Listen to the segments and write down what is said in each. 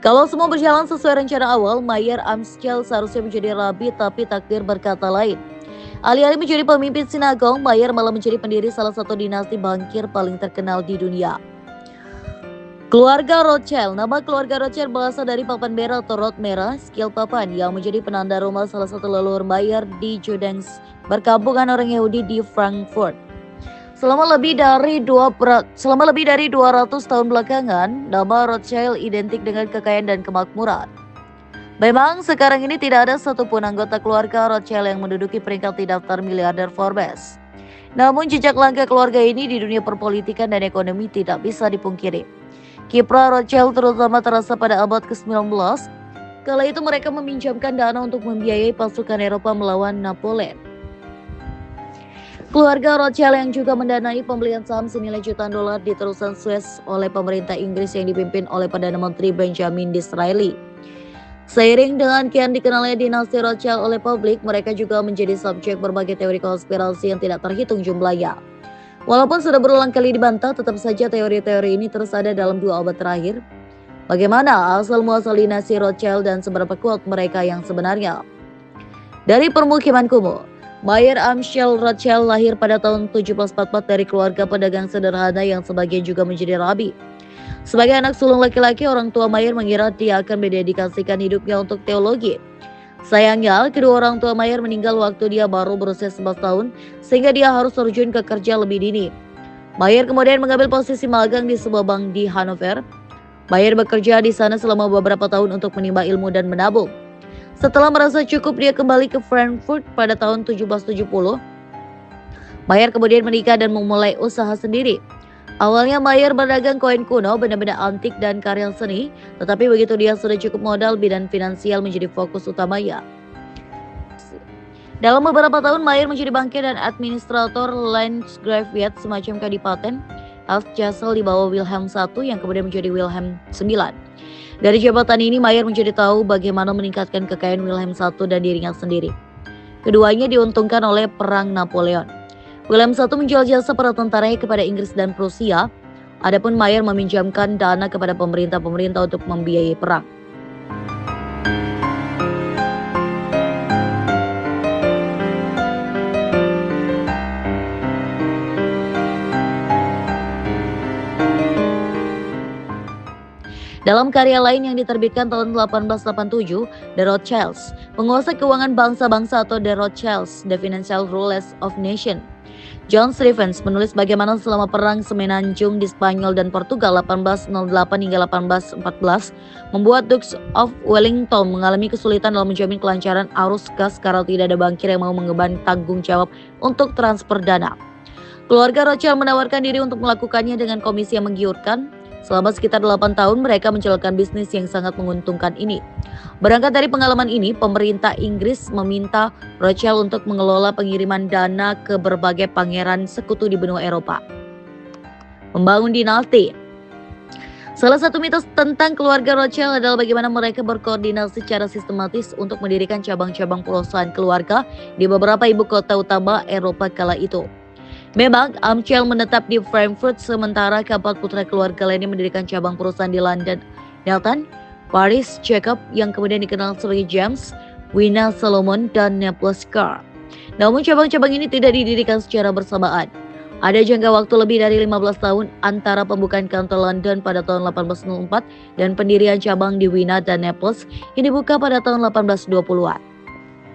Kalau semua berjalan sesuai rencana awal, Mayer Amschel seharusnya menjadi rabi, tapi takdir berkata lain. Alih-alih menjadi pemimpin sinagog, Mayer malah menjadi pendiri salah satu dinasti bankir paling terkenal di dunia. Keluarga Rothschild. Nama keluarga Rothschild berasal dari papan merah atau rot merah, skill papan yang menjadi penanda rumah salah satu leluhur Mayer di Judenz, berkampungan orang Yahudi di Frankfurt. Selama lebih dari 200 tahun belakangan, nama Rothschild identik dengan kekayaan dan kemakmuran. Memang sekarang ini tidak ada satupun anggota keluarga Rothschild yang menduduki peringkat di daftar miliarder Forbes. Namun jejak langkah keluarga ini di dunia perpolitikan dan ekonomi tidak bisa dipungkiri. Kiprah Rothschild terutama terasa pada abad ke-19. Kala itu mereka meminjamkan dana untuk membiayai pasukan Eropa melawan Napoleon. Keluarga Rothschild yang juga mendanai pembelian saham senilai jutaan dolar di terusan Suez oleh pemerintah Inggris yang dipimpin oleh Perdana Menteri Benjamin Disraeli. Seiring dengan kian dikenalnya dinasti Rothschild oleh publik, mereka juga menjadi subjek berbagai teori konspirasi yang tidak terhitung jumlahnya. Walaupun sudah berulang kali dibantah, tetap saja teori-teori ini terus ada dalam 2 abad terakhir. Bagaimana asal-muasal dinasti Rothschild dan seberapa kuat mereka yang sebenarnya? Dari permukiman kumuh, Mayer Amschel Rothschild lahir pada tahun 1744 dari keluarga pedagang sederhana yang sebagian juga menjadi rabi. Sebagai anak sulung laki-laki, orang tua Mayer mengira dia akan mendedikasikan hidupnya untuk teologi. Sayangnya, kedua orang tua Mayer meninggal waktu dia baru berusia 11 tahun, sehingga dia harus terjun ke kerja lebih dini. Mayer kemudian mengambil posisi magang di sebuah bank di Hanover. Mayer bekerja di sana selama beberapa tahun untuk menimba ilmu dan menabung. Setelah merasa cukup, dia kembali ke Frankfurt pada tahun 1770. Mayer kemudian menikah dan memulai usaha sendiri. Awalnya Mayer berdagang koin kuno, benda-benda antik dan karya seni, tetapi begitu dia sudah cukup modal, bidang finansial menjadi fokus utamanya. Dalam beberapa tahun, Mayer menjadi bankir dan administrator Landgraviate, semacam kadipaten Alsace di bawah Wilhelm I yang kemudian menjadi Wilhelm IX. Dari jabatan ini, Mayer menjadi tahu bagaimana meningkatkan kekayaan Wilhelm I dan dirinya sendiri. Keduanya diuntungkan oleh Perang Napoleon. Wilhelm I menjual jasa para tentaranya kepada Inggris dan Prusia, adapun Mayer meminjamkan dana kepada pemerintah-pemerintah untuk membiayai perang. Dalam karya lain yang diterbitkan tahun 1887, The Rothschilds, penguasa keuangan bangsa-bangsa atau The Rothschilds, The Financial Rulers of Nation. John Stephens menulis bagaimana selama perang semenanjung di Spanyol dan Portugal 1808 hingga 1814 membuat Dukes of Wellington mengalami kesulitan dalam menjamin kelancaran arus kas karena tidak ada bankir yang mau mengemban tanggung jawab untuk transfer dana. Keluarga Rothschild menawarkan diri untuk melakukannya dengan komisi yang menggiurkan. Selama sekitar 8 tahun mereka menjalankan bisnis yang sangat menguntungkan ini. Berangkat dari pengalaman ini, pemerintah Inggris meminta Rothschild untuk mengelola pengiriman dana ke berbagai pangeran sekutu di benua Eropa. Membangun dinasti. Salah satu mitos tentang keluarga Rothschild adalah bagaimana mereka berkoordinasi secara sistematis untuk mendirikan cabang-cabang perusahaan keluarga di beberapa ibu kota utama Eropa kala itu. Memang, Amschel menetap di Frankfurt sementara keempat putra keluarga lainnya mendirikan cabang perusahaan di London, Nelton, Paris, Jacob yang kemudian dikenal sebagai James, Wina, Solomon, dan Naples Carr. Namun cabang-cabang ini tidak didirikan secara bersamaan. Ada jangka waktu lebih dari 15 tahun antara pembukaan kantor London pada tahun 1804 dan pendirian cabang di Wina dan Naples yang dibuka pada tahun 1820-an.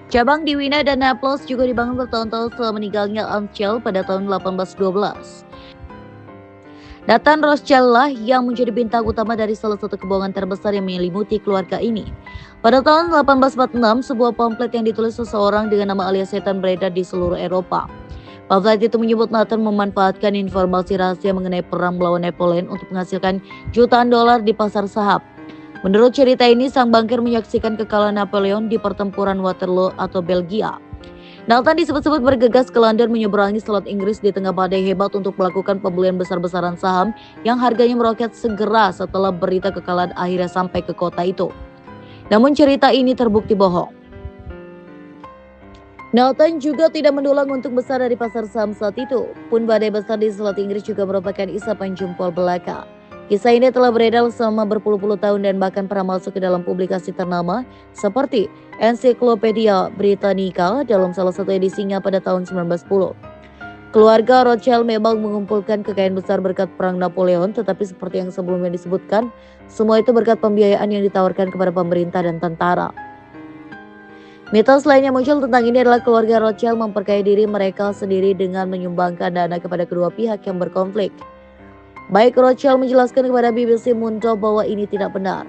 Cabang di Wina dan Naples juga dibangun bertahun-tahun setelah meninggalnya Amschel pada tahun 1812. Nathan Rothschild lah yang menjadi bintang utama dari salah satu kebohongan terbesar yang menyelimuti keluarga ini. Pada tahun 1846, sebuah pamflet yang ditulis seseorang dengan nama alias setan beredar di seluruh Eropa. Pamflet itu menyebut Nathan memanfaatkan informasi rahasia mengenai perang melawan Napoleon untuk menghasilkan jutaan dolar di pasar saham. Menurut cerita ini, sang bankir menyaksikan kekalahan Napoleon di pertempuran Waterloo atau Belgia. Nathan disebut-sebut bergegas ke London menyeberangi Selat Inggris di tengah badai hebat untuk melakukan pembelian besar-besaran saham yang harganya meroket segera setelah berita kekalahan akhirnya sampai ke kota itu. Namun cerita ini terbukti bohong. Nathan juga tidak mendulang untung besar dari pasar saham saat itu. Pun badai besar di Selat Inggris juga merupakan isapan jempol belaka. Kisah ini telah beredar selama berpuluh-puluh tahun dan bahkan pernah masuk ke dalam publikasi ternama seperti Encyclopedia Britannica dalam salah satu edisinya pada tahun 1910. Keluarga Rothschild memang mengumpulkan kekayaan besar berkat Perang Napoleon, tetapi seperti yang sebelumnya disebutkan, semua itu berkat pembiayaan yang ditawarkan kepada pemerintah dan tentara. Mitos lain yang muncul tentang ini adalah keluarga Rothschild memperkaya diri mereka sendiri dengan menyumbangkan dana kepada kedua pihak yang berkonflik. Baik Rothschild menjelaskan kepada BBC Mundo bahwa ini tidak benar.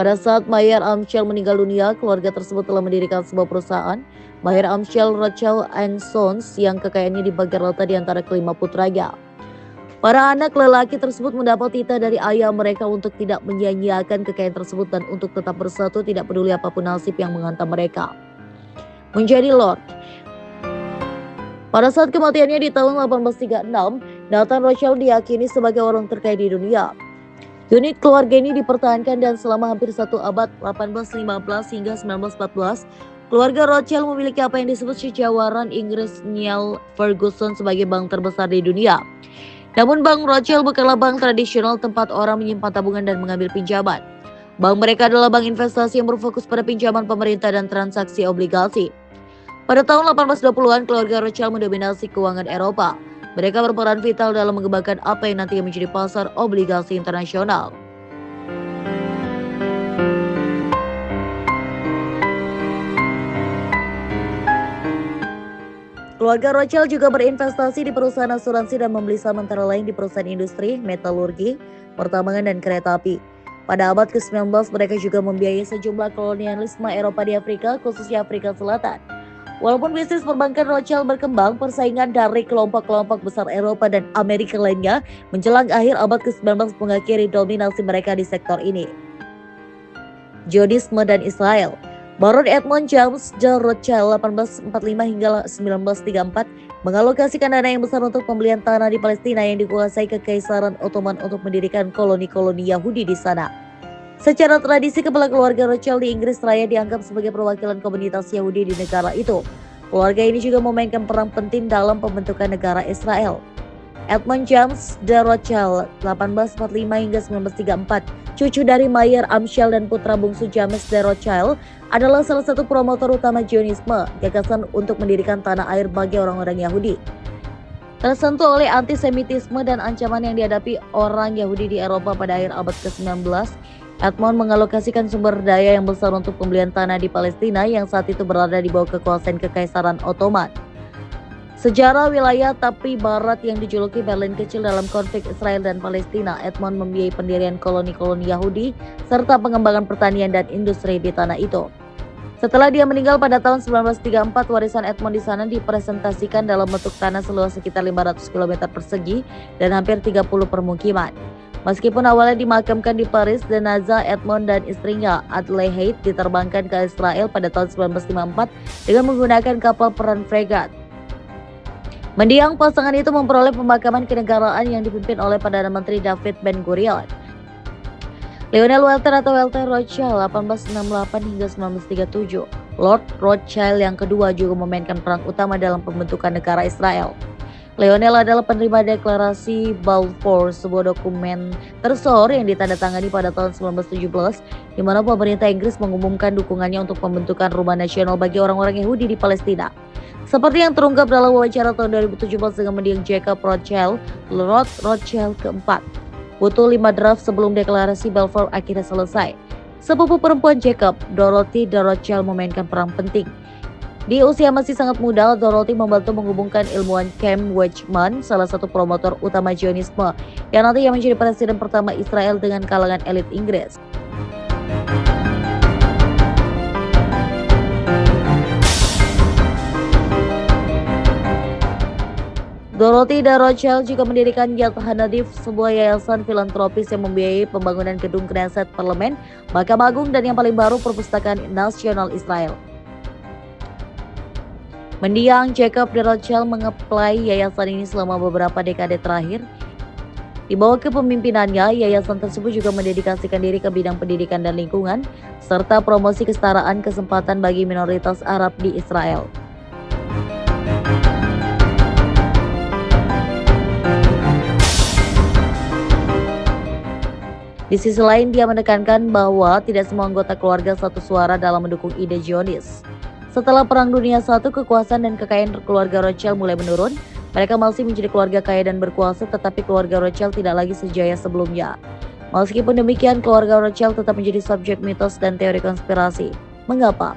Pada saat Mayer Amschel meninggal dunia, keluarga tersebut telah mendirikan sebuah perusahaan, Mayer Amschel Rothschild & Sons, yang kekayaannya dibagi rata di antara kelima putranya. Para anak lelaki tersebut mendapat titah dari ayah mereka untuk tidak menyia-nyiakan kekayaan tersebut dan untuk tetap bersatu tidak peduli apapun nasib yang menghantam mereka. Menjadi Lord. Pada saat kematiannya di tahun 1836, Nathan Rothschild diyakini sebagai orang terkaya di dunia. Unit keluarga ini dipertahankan dan selama hampir satu abad 1815 hingga 1914, keluarga Rothschild memiliki apa yang disebut sejawatan Inggris Niall Ferguson sebagai bank terbesar di dunia. Namun Bank Rothschild bukanlah bank tradisional tempat orang menyimpan tabungan dan mengambil pinjaman. Bank mereka adalah bank investasi yang berfokus pada pinjaman pemerintah dan transaksi obligasi. Pada tahun 1820-an, keluarga Rothschild mendominasi keuangan Eropa. Mereka berperan vital dalam mengembangkan apa yang nantinya menjadi pasar obligasi internasional. Keluarga Rothschild juga berinvestasi di perusahaan asuransi dan membeli saham antara lain di perusahaan industri, metalurgi, pertambangan, dan kereta api. Pada abad ke-19, mereka juga membiayai sejumlah kolonialisme Eropa di Afrika, khususnya Afrika Selatan. Walaupun bisnis perbankan Rothschild berkembang, persaingan dari kelompok-kelompok besar Eropa dan Amerika lainnya menjelang akhir abad ke-19 mengakhiri dominasi mereka di sektor ini. Zionisme dan Israel. Baron Edmund James de Rothschild 1845 hingga 1934 mengalokasikan dana yang besar untuk pembelian tanah di Palestina yang dikuasai Kekaisaran Ottoman untuk mendirikan koloni-koloni Yahudi di sana. Secara tradisi, kepala keluarga Rothschild di Inggris Raya dianggap sebagai perwakilan komunitas Yahudi di negara itu. Keluarga ini juga memainkan peran penting dalam pembentukan negara Israel. Edmund James de Rothschild 1845 hingga 1934, cucu dari Mayer Amschel dan putra bungsu James de Rothschild, adalah salah satu promotor utama Zionisme, gagasan untuk mendirikan tanah air bagi orang-orang Yahudi. Tersentuh oleh antisemitisme dan ancaman yang dihadapi orang Yahudi di Eropa pada akhir abad ke-19, Edmund mengalokasikan sumber daya yang besar untuk pembelian tanah di Palestina yang saat itu berada di bawah kekuasaan Kekaisaran Ottoman. Sejarah wilayah Tapi Barat yang dijuluki Berlin Kecil dalam konflik Israel dan Palestina, Edmund membiayai pendirian koloni-koloni Yahudi serta pengembangan pertanian dan industri di tanah itu. Setelah dia meninggal pada tahun 1934, warisan Edmund di sana dipresentasikan dalam bentuk tanah seluas sekitar 500 km persegi dan hampir 30 permukiman. Meskipun awalnya dimakamkan di Paris, jenazah Edmund dan istrinya Adelaide diterbangkan ke Israel pada tahun 1954 dengan menggunakan kapal perang fregat. Mendiang pasangan itu memperoleh pemakaman kenegaraan yang dipimpin oleh Perdana Menteri David Ben-Gurion. Lionel Walter atau Walter Rothschild 1868 hingga 1937, Lord Rothschild yang kedua juga memainkan peran utama dalam pembentukan negara Israel. Lionel adalah penerima deklarasi Balfour, sebuah dokumen tersohor yang ditandatangani pada tahun 1917, di mana pemerintah Inggris mengumumkan dukungannya untuk pembentukan rumah nasional bagi orang-orang Yahudi di Palestina. Seperti yang terungkap dalam wawancara tahun 2017 dengan mendiang Jacob Rothschild, Lord Rothschild keempat. Butuh 5 draft sebelum deklarasi Balfour akhirnya selesai. Sepupu perempuan Jacob, Dorothy de Rothschild memainkan peran penting. Di usia masih sangat muda, Dorothy membantu menghubungkan ilmuwan Chaim Weizmann, salah satu promotor utama Zionisme, yang nantinya menjadi presiden pertama Israel dengan kalangan elit Inggris. Dorothy de Rothschild juga mendirikan Yad Hanadif, sebuah yayasan filantropis yang membiayai pembangunan gedung Knesset, Parlemen, Mahkamah Agung, dan yang paling baru Perpustakaan Nasional Israel. Mendiang Jacob de Rothschild mengeplai yayasan ini selama beberapa dekade terakhir. Di bawah kepemimpinannya, yayasan tersebut juga mendedikasikan diri ke bidang pendidikan dan lingkungan, serta promosi kesetaraan kesempatan bagi minoritas Arab di Israel. Di sisi lain, dia menekankan bahwa tidak semua anggota keluarga satu suara dalam mendukung ide Zionis. Setelah Perang Dunia I, kekuasaan dan kekayaan keluarga Rothschild mulai menurun. Mereka masih menjadi keluarga kaya dan berkuasa, tetapi keluarga Rothschild tidak lagi sejaya sebelumnya. Meskipun demikian, keluarga Rothschild tetap menjadi subjek mitos dan teori konspirasi. Mengapa?